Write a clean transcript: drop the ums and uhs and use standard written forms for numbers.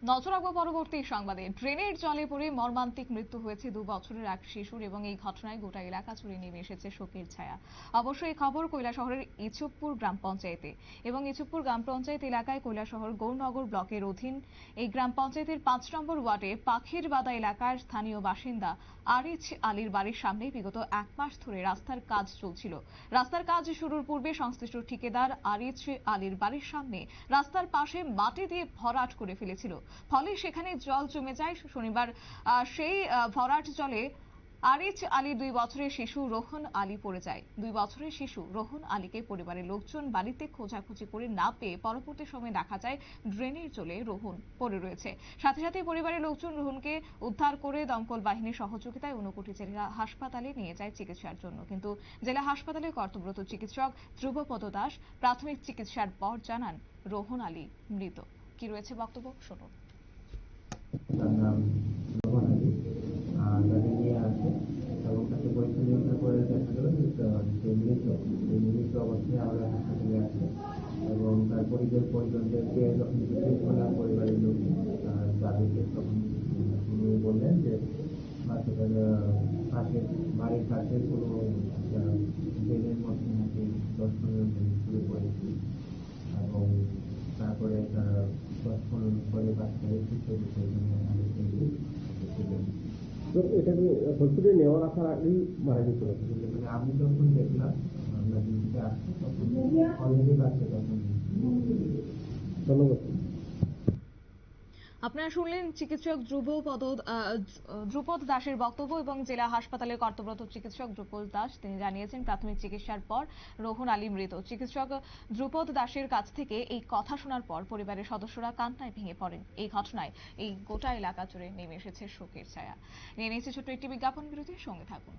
নজর রাখবো পরবর্তী সংবাদে। ড্রেনের জলে পড়ে মর্মান্তিক মৃত্যু হয়েছে 2 বছরের এক শিশুর এবং এই ঘটনায় গোটা এলাকা জুড়ে নেমে এসেছে শোকের ছায়া। অবশ্য এই খবর কৈলাসহরের ইছুপুর গ্রাম পঞ্চায়েতে এবং ইছুপুর গ্রাম পঞ্চায়েত এলাকায় কৈলাসহর গৌরনগর ব্লকের অধীন এই গ্রাম পঞ্চায়েতের 5 নম্বর ওয়ার্ডে পাখির বাদা এলাকার স্থানীয় বাসিন্দা আরিচ আলীর বাড়ির সামনে বিগত 1 মাস ধরে রাস্তার কাজ চলছিল। রাস্তার কাজ শুরুর পূর্বে সংশ্লিষ্ট ঠিকাদার আরিচ আলীর বাড়ির সামনে রাস্তার পাশে মাটি দিয়ে ভরাট করে ফেলেছিল, ফলে সেখানে জল জমে যায়। শনিবার সেই ভরাট জলে আরিচ আলী 2 বছরের শিশু রোহন আলী পড়ে যায়। 2 বছরের শিশু রোহন আলীকে পরিবারের লোকজন বাড়িতে খোঁজাখুঁজি করে না পেয়ে পরবর্তী সময়ে দেখা যায় ড্রেনের জলে রোহন পড়ে রয়েছে। সাথে সাথে পরিবারের লোকজন রোহনকে উদ্ধার করে দমকল বাহিনীর সহযোগিতায় ঊনকোটি জেলা হাসপাতালে নিয়ে যায় চিকিৎসার জন্য, কিন্তু জেলা হাসপাতালে কর্তব্যরত চিকিৎসক ধ্রুবপদ দাস প্রাথমিক চিকিৎসার পর জানান রোহন আলী মৃত। কি রয়েছে বক্তব্য শুনুন। তার নাম রোহন আলী, তাকে নিয়ে আসে এবং তাকে পরীক্ষা নিরীক্ষা করে দেখা গেল যে মৃত অবস্থায় আমরা হাসপাতালে আসে এবং তার পরিজনদেরকে যখন জিজ্ঞেস করলাম পরিবারের লোক তাদেরকে তখন তিনি বললেন যে পাশের বাড়ির কাছে কোনো ড্রেনের মধ্যে নাকি 10-15 মিনিট শুরু করেছি এবং তারপরে তারা 10-15 পরে বাচ্চাদের তো এটাকে হসপিটালে নেওয়া রাখার আগেই মারা যেতে হবে। মানে আমি যখন দেখলাম আমরা ডিউটিতে আসছি তখন অলরেডি বাচ্চা তখন। ধন্যবাদ। আপনারা শুনলেন চিকিৎসক ধ্রুপদ দাসের বক্তব্য এবং জেলা হাসপাতালের কর্তব্যরত চিকিৎসক ধ্রুপদ দাস তিনি জানিয়েছেন প্রাথমিক চিকিৎসার পর রোহন আলী মৃত। চিকিৎসক ধ্রুপদ দাসের কাছ থেকে এই কথা শোনার পর পরিবারের সদস্যরা কান্নায় ভেঙে পড়েন। এই ঘটনায় এই গোটা এলাকা জুড়ে নেমে এসেছে শোকের ছায়া। নিয়ে নিয়েছে ছোট্ট একটি বিজ্ঞাপন বিরতি, সঙ্গে থাকুন।